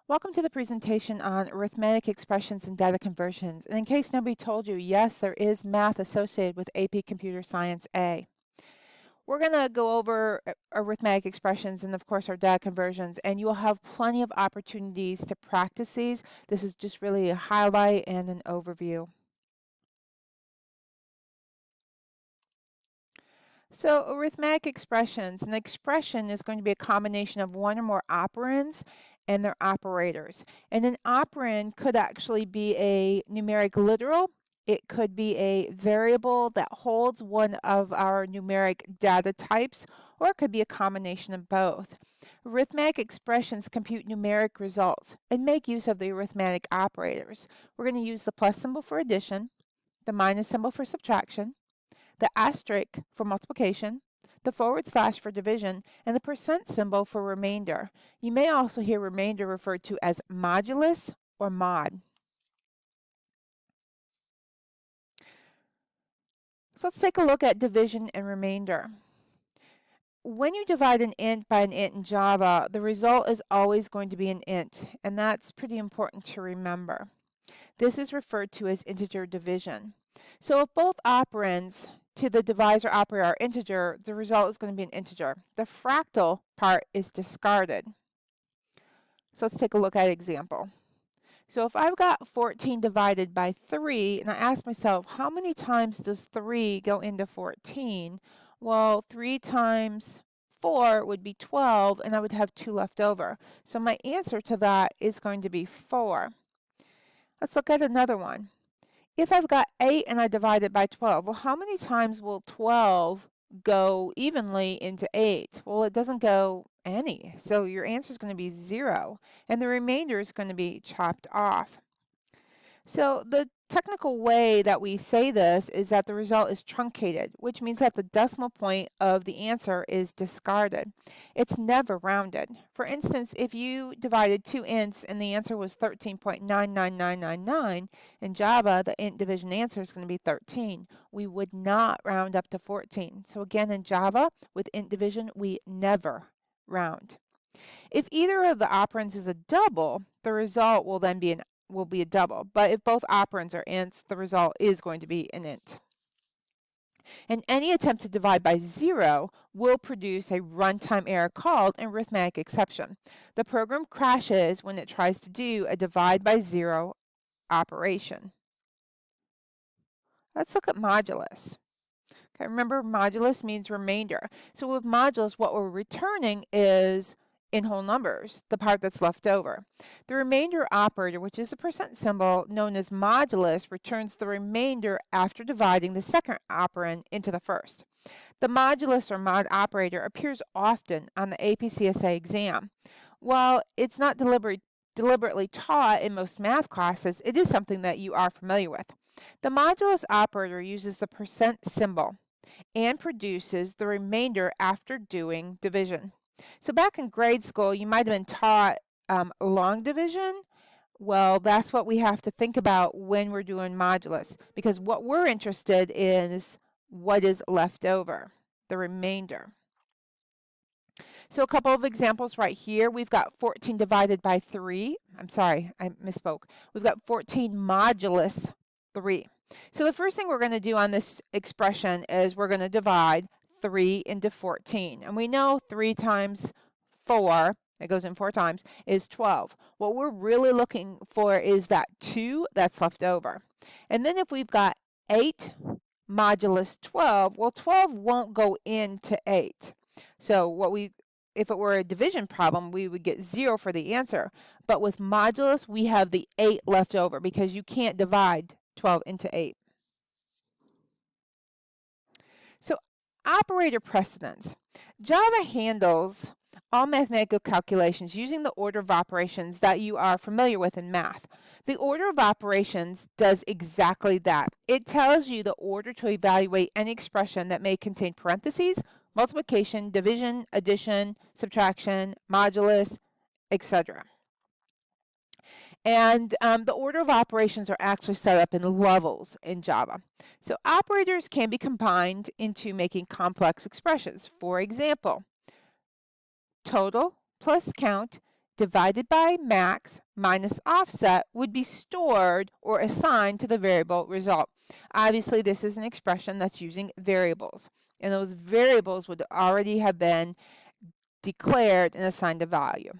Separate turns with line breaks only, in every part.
Welcome to the presentation on arithmetic expressions and data conversions. And in case nobody told you, yes, there is math associated with AP Computer Science A. We're going to go over arithmetic expressions and, of course, our data conversions, and you will have plenty of opportunities to practice these. This is just really a highlight and an overview. So arithmetic expressions, an expression is going to be a combination of one or more operands and their operators. And an operand could actually be a numeric literal. It could be a variable that holds one of our numeric data types, or it could be a combination of both. Arithmetic expressions compute numeric results and make use of the arithmetic operators. We're going to use the plus symbol for addition, the minus symbol for subtraction, the asterisk for multiplication, the forward slash for division, and the percent symbol for remainder. You may also hear remainder referred to as modulus or mod. So let's take a look at division and remainder. When you divide an int by an int in Java, the result is always going to be an int, and that's pretty important to remember. This is referred to as integer division. So if both operands to the divisor operator are integer, the result is going to be an integer. The fractal part is discarded. So let's take a look at an example. So if I've got 14 divided by 3, and I ask myself, how many times does 3 go into 14? Well, 3 times 4 would be 12, and I would have 2 left over. So my answer to that is going to be 4. Let's look at another one. If I've got 8 and I divide it by 12, well, how many times will 12 go evenly into 8? Well, it doesn't go any. So your answer is going to be 0, and the remainder is going to be chopped off. So the technical way that we say this is that the result is truncated, which means that the decimal point of the answer is discarded. It's never rounded. For instance, if you divided two ints and the answer was 13.99999, in Java, the int division answer is going to be 13. We would not round up to 14. So again, in Java, with int division, we never round. If either of the operands is a double, the result will then be a double. But if both operands are ints, the result is going to be an int. And any attempt to divide by 0 will produce a runtime error called an arithmetic exception. The program crashes when it tries to do a divide by 0 operation. Let's look at modulus. Okay, remember, modulus means remainder. So with modulus, what we're returning is in whole numbers, the part that's left over. The remainder operator, which is a percent symbol known as modulus, returns the remainder after dividing the second operand into the first. The modulus or mod operator appears often on the APCSA exam. While it's not deliberately taught in most math classes, it is something that you are familiar with. The modulus operator uses the percent symbol and produces the remainder after doing division. So back in grade school, you might have been taught long division. Well, that's what we have to think about when we're doing modulus, because what we're interested in is what is left over, the remainder. So a couple of examples right here. We've got 14 divided by 3. I'm sorry, I misspoke. We've got 14 modulus 3. So the first thing we're going to do on this expression is we're going to divide 3 into 14. And we know 3 times 4, it goes in 4 times, is 12. What we're really looking for is that 2 that's left over. And then if we've got 8 modulus 12, well, 12 won't go into 8. So if it were a division problem, we would get 0 for the answer. But with modulus, we have the 8 left over because you can't divide 12 into 8. So operator precedence. Java handles all mathematical calculations using the order of operations that you are familiar with in math. The order of operations does exactly that. It tells you the order to evaluate any expression that may contain parentheses, multiplication, division, addition, subtraction, modulus, etc. And the order of operations are actually set up in levels in Java. So operators can be combined into making complex expressions. For example, total plus count divided by max minus offset would be stored or assigned to the variable result. Obviously, this is an expression that's using variables, and those variables would already have been declared and assigned a value.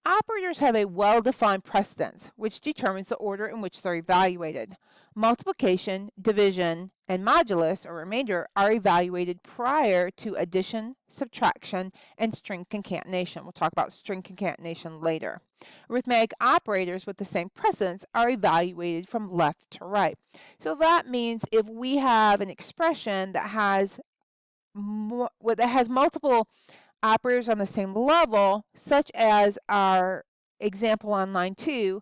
Operators have a well-defined precedence, which determines the order in which they're evaluated. Multiplication, division, and modulus, or remainder, are evaluated prior to addition, subtraction, and string concatenation. We'll talk about string concatenation later. Arithmetic operators with the same precedence are evaluated from left to right. So that means if we have an expression that has multiple operators on the same level, such as our example on line 2,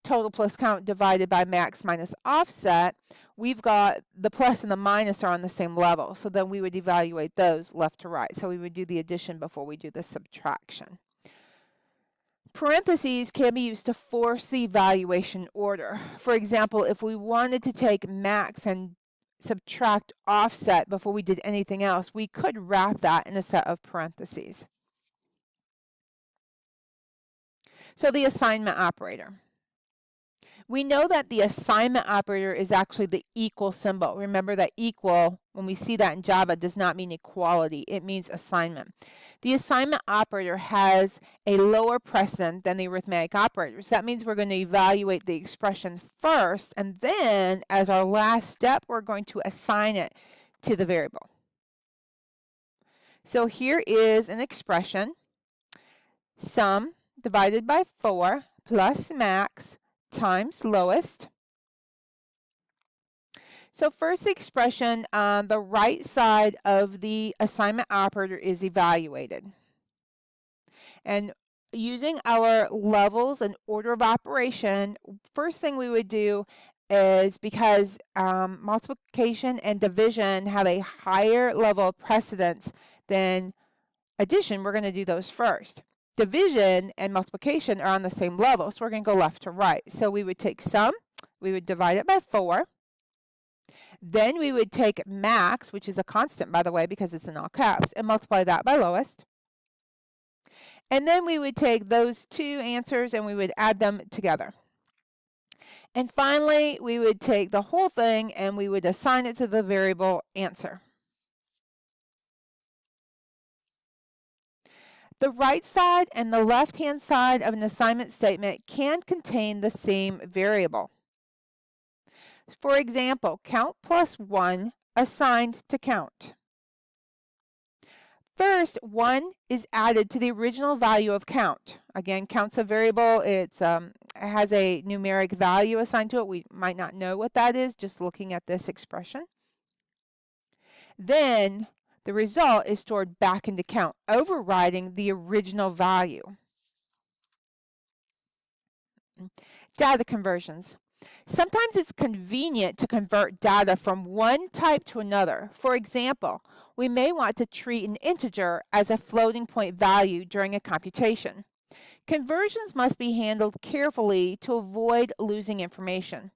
total plus count divided by max minus offset, we've got the plus and the minus are on the same level. So then we would evaluate those left to right. So we would do the addition before we do the subtraction. Parentheses can be used to force the evaluation order. For example, if we wanted to take max and subtract offset before we did anything else, we could wrap that in a set of parentheses. So the assignment operator. We know that the assignment operator is actually the equal symbol. Remember that equal, when we see that in Java, does not mean equality. It means assignment. The assignment operator has a lower precedent than the arithmetic operators. That means we're going to evaluate the expression first, and then as our last step, we're going to assign it to the variable. So here is an expression, sum divided by 4 plus max times lowest. So first, the expression on the right side of the assignment operator is evaluated. And using our levels and order of operation, first thing we would do is, because multiplication and division have a higher level of precedence than addition, we're going to do those first. Division and multiplication are on the same level, so we're going to go left to right. So we would take sum, we would divide it by 4. Then we would take max, which is a constant, by the way, because it's in all caps, and multiply that by lowest. And then we would take those two answers and we would add them together. And finally, we would take the whole thing and we would assign it to the variable answer. The right side and the left-hand side of an assignment statement can contain the same variable. For example, count plus 1 assigned to count. First, 1 is added to the original value of count. Again, count's a variable. It has a numeric value assigned to it. We might not know what that is just looking at this expression. Then the result is stored back into count, overriding the original value. Data conversions. Sometimes it's convenient to convert data from one type to another. For example, we may want to treat an integer as a floating point value during a computation. Conversions must be handled carefully to avoid losing information.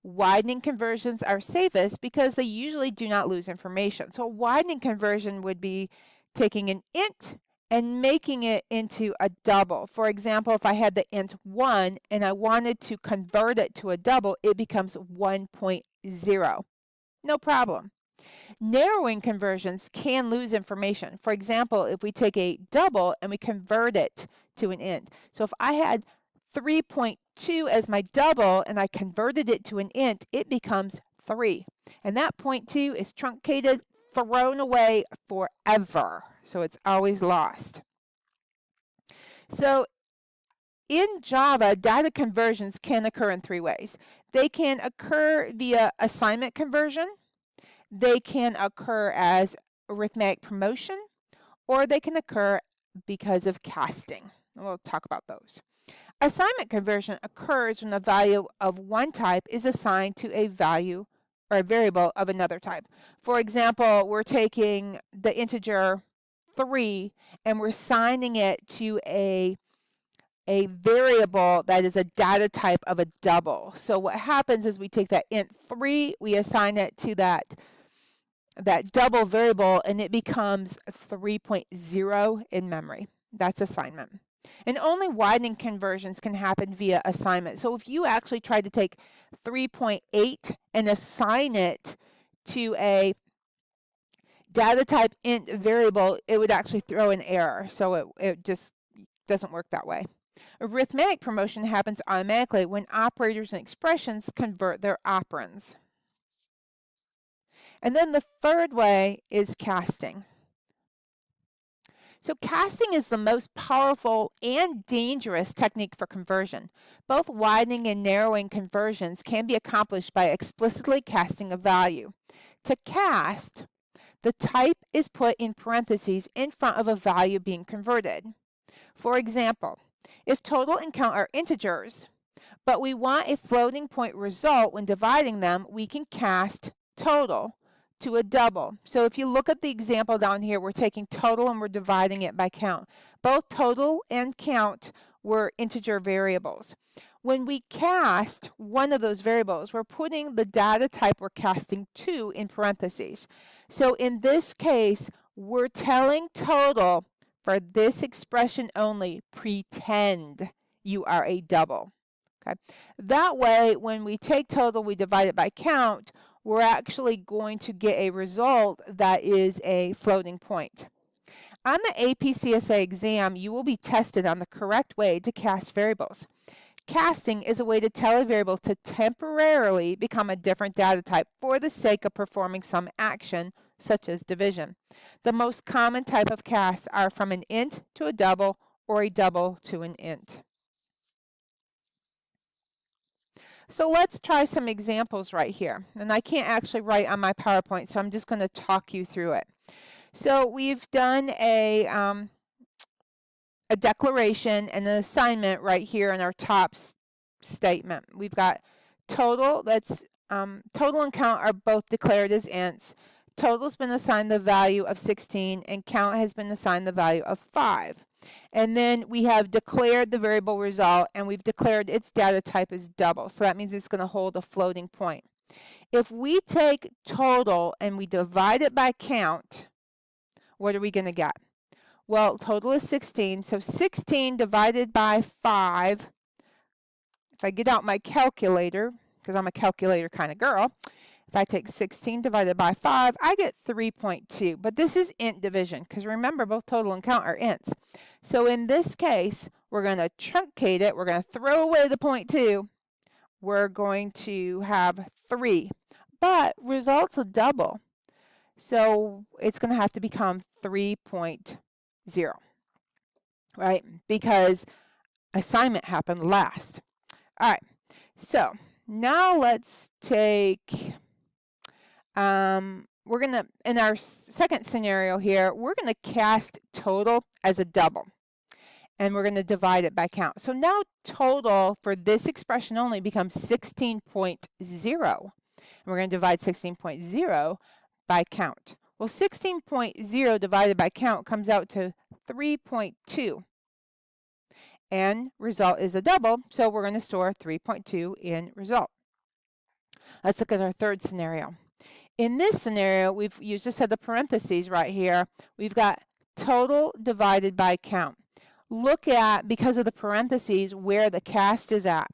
Widening conversions are safest because they usually do not lose information. So a widening conversion would be taking an int and making it into a double. For example, if I had the int 1 and I wanted to convert it to a double, it becomes 1.0. No problem. Narrowing conversions can lose information. For example, if we take a double and we convert it to an int. So if I had 3.2 as my double and I converted it to an int, it becomes 3. And that 0.2 is truncated, thrown away forever. So it's always lost. So in Java, data conversions can occur in 3 ways. They can occur via assignment conversion, they can occur as arithmetic promotion, or they can occur because of casting. We'll talk about those. Assignment conversion occurs when a value of one type is assigned to a value or a variable of another type. For example, we're taking the integer 3 and we're assigning it to a variable that is a data type of a double. So what happens is we take that int 3, we assign it to that double variable, and it becomes 3.0 in memory. That's assignment. And only widening conversions can happen via assignment. So if you actually tried to take 3.8 and assign it to a data type int variable, it would actually throw an error. So it just doesn't work that way. Arithmetic promotion happens automatically when operators and expressions convert their operands. And then the third way is casting. So casting is the most powerful and dangerous technique for conversion. Both widening and narrowing conversions can be accomplished by explicitly casting a value. To cast, the type is put in parentheses in front of a value being converted. For example, if total and count are integers, but we want a floating point result when dividing them, we can cast total to a double. So if you look at the example down here, we're taking total and we're dividing it by count. Both total and count were integer variables. When we cast one of those variables, we're putting the data type we're casting to in parentheses. So in this case, we're telling total, for this expression only, pretend you are a double. Okay. That way, when we take total, we divide it by count, we're actually going to get a result that is a floating point. On the APCSA exam, you will be tested on the correct way to cast variables. Casting is a way to tell a variable to temporarily become a different data type for the sake of performing some action, such as division. The most common type of casts are from an int to a double or a double to an int. So let's try some examples right here. And I can't actually write on my PowerPoint, so I'm just going to talk you through it. So we've done a declaration and an assignment right here in our top statement. We've got total, total and count are both declared as ints. Total's been assigned the value of 16 and count has been assigned the value of 5. And then we have declared the variable result and we've declared its data type as double. So that means it's going to hold a floating point. If we take total and we divide it by count, what are we going to get? Well, total is 16, so 16 divided by 5, if I get out my calculator, because I'm a calculator kind of girl, if I take 16 divided by 5, I get 3.2. But this is int division, because remember, both total and count are ints. So in this case, we're going to truncate it. We're going to throw away the 0.2. We're going to have 3. But result's a double. So it's going to have to become 3.0, right? Because assignment happened last. All right. So now let's take... we're going to, in our second scenario here, we're going to cast total as a double. And we're going to divide it by count. So now total for this expression only becomes 16.0. And we're going to divide 16.0 by count. Well, 16.0 divided by count comes out to 3.2. And result is a double, so we're going to store 3.2 in result. Let's look at our third scenario. In this scenario, you just had the parentheses right here. We've got total divided by count. Look at, because of the parentheses, where the cast is at.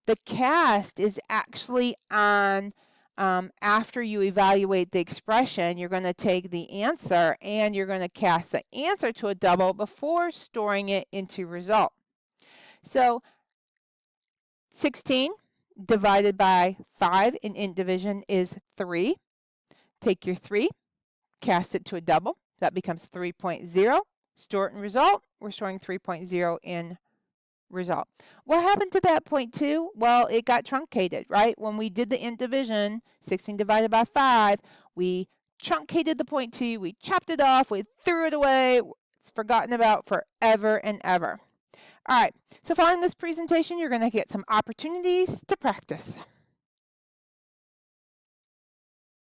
The cast is actually on, after you evaluate the expression, you're going to take the answer and you're going to cast the answer to a double before storing it into result. So 16 divided by 5 in int division is 3. Take your 3, cast it to a double. That becomes 3.0. Store it in result. We're storing 3.0 in result. What happened to that 0.2? Well, it got truncated, right? When we did the int division, 16 divided by 5, we truncated the 0.2, we chopped it off, we threw it away. It's forgotten about forever and ever. All right, so following this presentation, you're going to get some opportunities to practice.